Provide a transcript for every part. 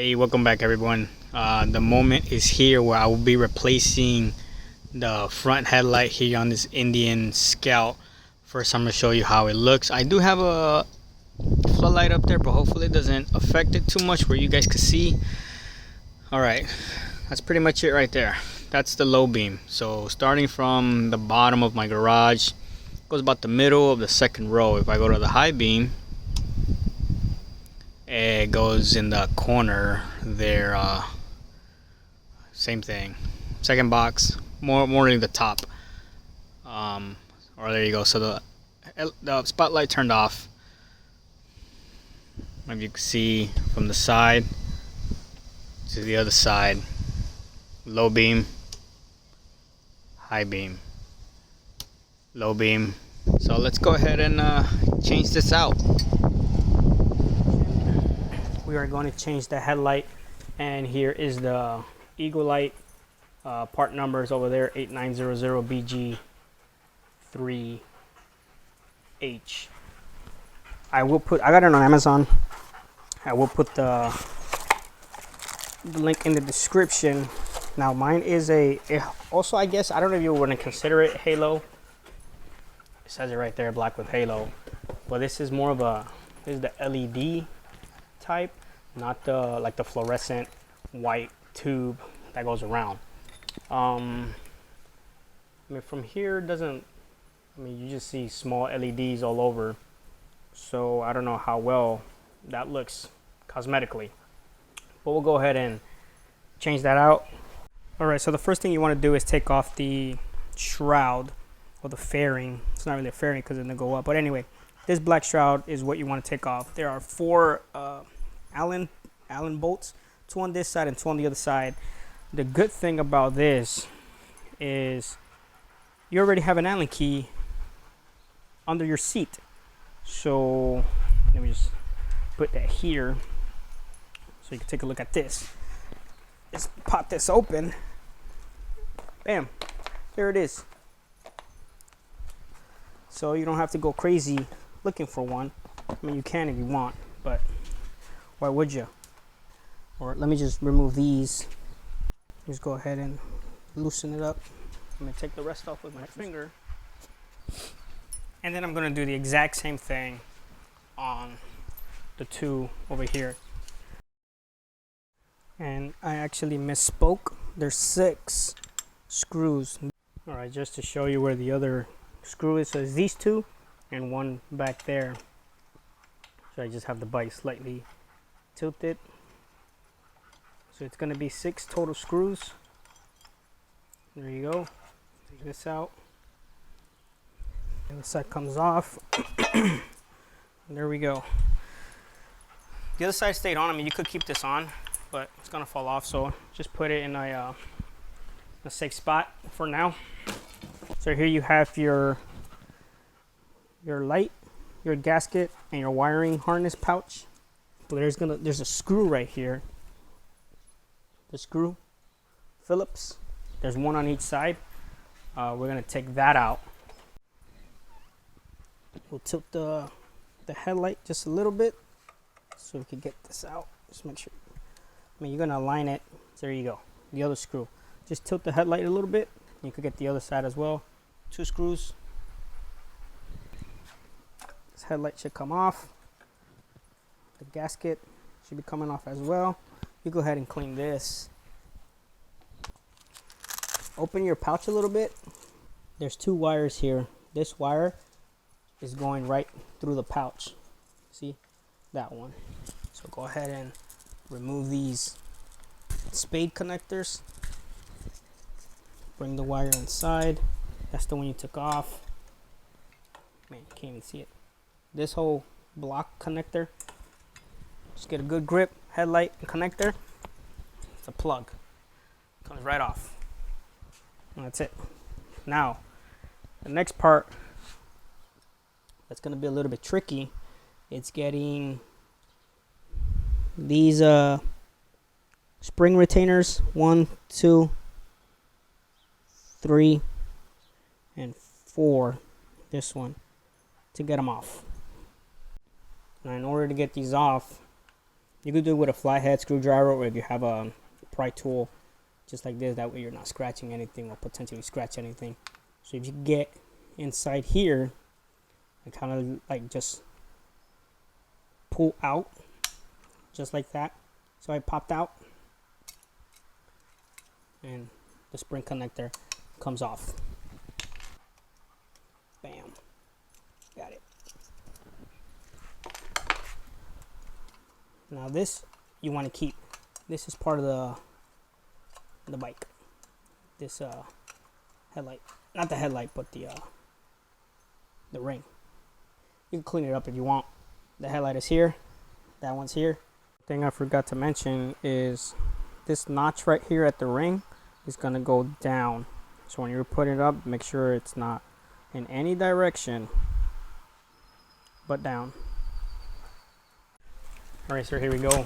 Hey, welcome back everyone. The moment is here where I will be replacing the front headlight here on this Indian Scout. First I'm going to show you how it looks. I do have a floodlight up there, but hopefully it doesn't affect it too much where you guys can see. Alright, that's pretty much it right there. That's the low beam. So starting from the bottom of my garage, goes about the middle of the second row. If I go to the high beam, it goes in the corner there. Same thing, second box, more in the top. Or there you go. So the spotlight turned off. If you can see from the side to the other side, low beam, high beam, low beam. So let's go ahead and change this out. We are going to change the headlight, and here is the Eagle Light part numbers over there, 8900BG3H. I got it on Amazon. I will put the link in the description. Now mine is also, I guess, I don't know if you want to consider it halo. It says it right there, black with halo, but this is more of this is the LED type, not like the fluorescent white tube that goes around. I mean, from here it doesn't, I mean, you just see small LEDs all over, so I don't know how well that looks cosmetically, but we'll go ahead and change that out. Alright, so the first thing you want to do is take off the shroud, or the fairing. It's not really a fairing because it's going to go up, but anyway, this black shroud is what you want to take off. There are 4 Allen bolts, 2 on this side and 2 on the other side. The good thing about this is you already have an Allen key under your seat. So let me just put that here so you can take a look at this. Just pop this open. Bam, there it is. So you don't have to go crazy looking for one. I mean, you can if you want, but why would you? Or let me just remove these. Just go ahead and loosen it up. I'm gonna take the rest off with my finger, and then I'm gonna do the exact same thing on the 2 over here. And I actually misspoke. There's 6 screws. All right, just to show you where the other screw is. So it's these 2 and 1 back there. So I just have the bike slightly tilted. So it's going to be 6 total screws. There you go. Take this out. And the side comes off. There we go. The other side stayed on. I mean, you could keep this on, but it's going to fall off. So just put it in a safe spot for now. So here you have your light, your gasket, and your wiring harness pouch. So there's a screw right here. The screw Phillips. There's 1 on each side. We're gonna take that out. We'll tilt the headlight just a little bit so we can get this out. Just make sure. I mean, you're gonna align it. So there you go. The other screw. Just tilt the headlight a little bit. You could get the other side as well. 2 screws. This headlight should come off. The gasket should be coming off as well. You go ahead and clean this. Open your pouch a little bit. There's 2 wires here. This wire is going right through the pouch. See that one? So go ahead and remove these spade connectors. Bring the wire inside. That's the one you took off. Man, you can't even see it. This whole block connector. Just get a good grip. Headlight and connector. It's a plug. Comes right off. And that's it. Now, the next part that's going to be a little bit tricky. It's getting these spring retainers. 1, 2, 3, and 4. This one to get them off. Now, in order to get these off, You could do it with a flathead screwdriver, or if you have a pry tool just like this, that way you're not scratching anything or potentially scratch anything. So if you get inside here and kind of like just pull out just like that, so it popped out and the spring connector comes off. Bam, got it. Now this you want to keep. This is part of the bike. This headlight, not the headlight, but the ring. You can clean it up if you want. The headlight is here. That one's here. Thing I forgot to mention is this notch right here at the ring is gonna go down. So when you're putting it up, make sure it's not in any direction but down. All right, so here we go.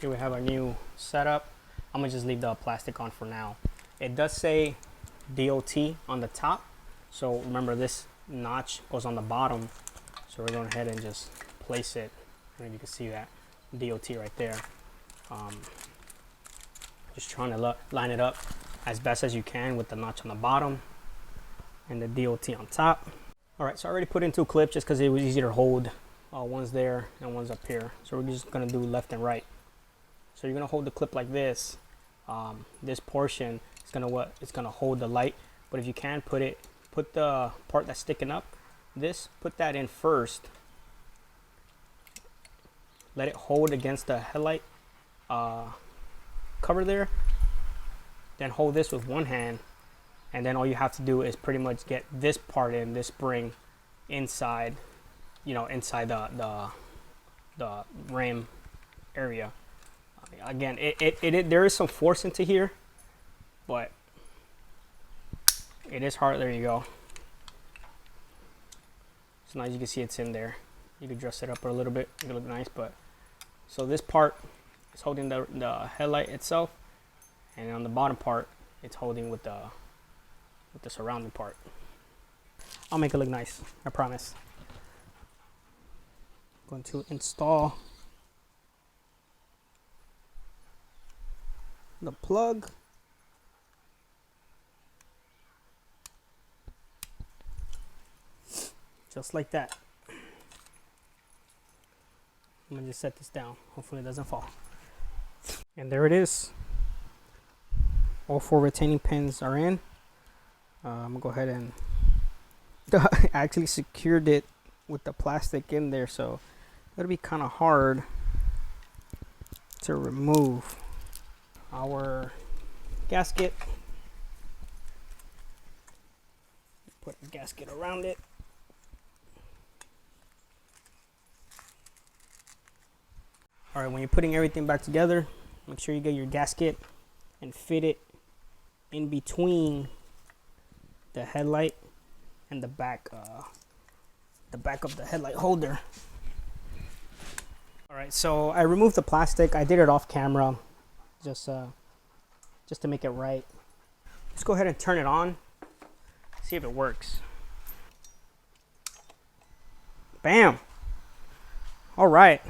Here we have our new setup. I'm gonna just leave the plastic on for now. It does say DOT on the top, so remember this notch goes on the bottom. So we're going ahead and just place it, and you can see that DOT right there. Just trying to line it up as best as you can with the notch on the bottom and the DOT on top. All right, so I already put in 2 clips just because it was easier to hold. One's there and one's up here. So we're just gonna do left and right. So you're gonna hold the clip like this. This portion is gonna hold the light. But if you can put the part that's sticking up, put that in first. Let it hold against the headlight cover there. Then hold this with one hand, and then all you have to do is pretty much get this part in, this spring inside, inside the rim area. Again, there is some force into here, but it is hard. There you go. So now you can see it's in there. You can dress it up a little bit, make it look nice. But so this part is holding the headlight itself, and on the bottom part, it's holding with the surrounding part. I'll make it look nice, I promise. Going to install the plug. Just like that. I'm gonna just set this down. Hopefully it doesn't fall. And there it is. All 4 retaining pins are in. I'm gonna go ahead and I actually secured it with the plastic in there, so it'll be kind of hard to remove. Our gasket. Put a gasket around it. All right, when you're putting everything back together, make sure you get your gasket and fit it in between the headlight and the back of the headlight holder. All right, so I removed the plastic. I did it off camera, just to make it right. Let's go ahead and turn it on, see if it works. Bam! All right.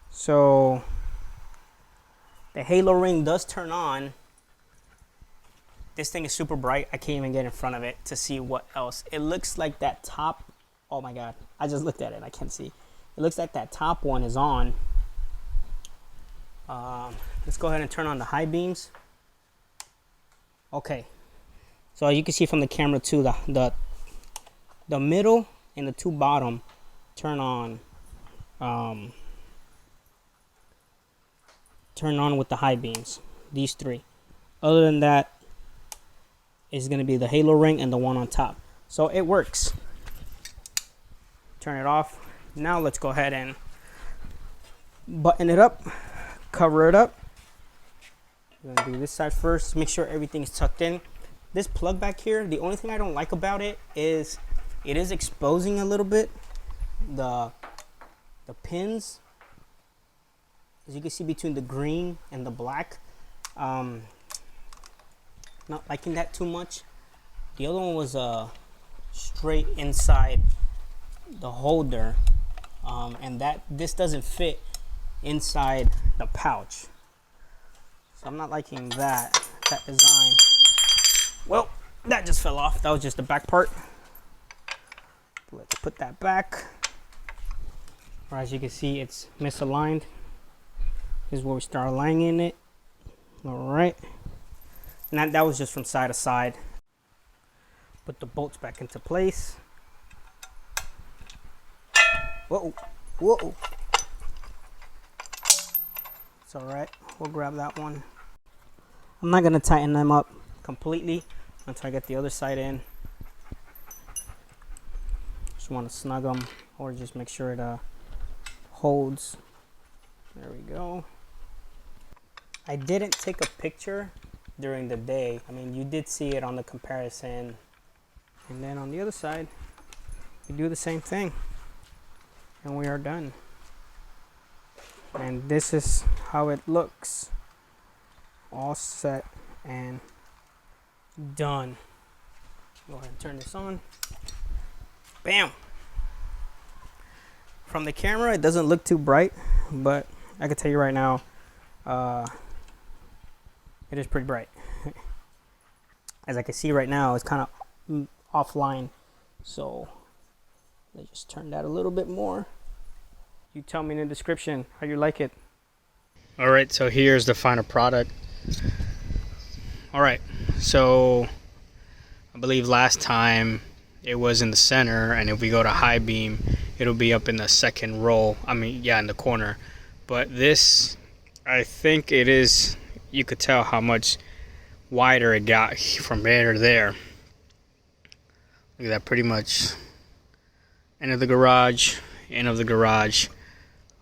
So the halo ring does turn on. This thing is super bright. I can't even get in front of it to see what else. It looks like that top. Oh my God. I just looked at it. I can't see. It looks like that top one is on. Let's go ahead and turn on the high beams. Okay. So you can see from the camera too, the middle and the 2 bottom turn on. Turn on with the high beams. These 3. Other than that, is going to be the halo ring and the one on top. So it works. Turn it off. Now let's go ahead and button it up, cover it up. We're going to do this side first. Make sure everything is tucked in. This plug back here, the only thing I don't like about it is exposing a little bit the pins. As you can see between the green and the black. Not liking that too much. The other one was straight inside the holder, and this doesn't fit inside the pouch. So I'm not liking that design. Well, that just fell off. That was just the back part. Let's put that back. Or as you can see, it's misaligned. This is where we start aligning it. All right. And that was just from side to side. Put the bolts back into place. Whoa, whoa. It's all right. We'll grab that one. I'm not gonna tighten them up completely until I get the other side in. Just want to snug them, or just make sure it holds. There we go. I didn't take a picture during the day. I mean, you did see it on the comparison. And then on the other side, we do the same thing. And we are done. And this is how it looks. All set and done. Go ahead and turn this on. Bam! From the camera, it doesn't look too bright, but I can tell you right now, it is pretty bright. As I can see right now, it's kind of offline. So let's just turn that a little bit more. You tell me in the description how you like it. All right, so here's the final product. All right, so I believe last time it was in the center, and if we go to high beam, it'll be up in the second row. I mean, yeah, in the corner. But this, I think it is, you could tell how much wider it got from there to there. Look at that, pretty much end of the garage,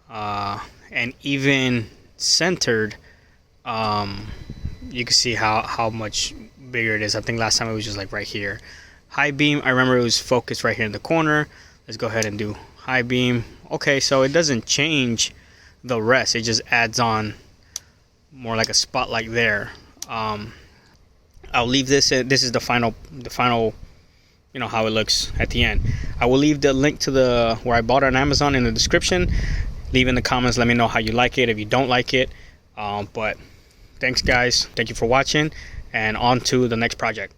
and even centered. You can see how much bigger it is. I think last time it was just like right here. High beam, I remember it was focused right here in the corner. Let's go ahead and do high beam. Okay, so it doesn't change the rest. It just adds on more like a spotlight there. I'll leave this. This is the final. You know how it looks at the end. I will leave the link to where I bought it on Amazon in the description. Leave in the comments. Let me know how you like it. If you don't like it, but thanks guys. Thank you for watching, and on to the next project.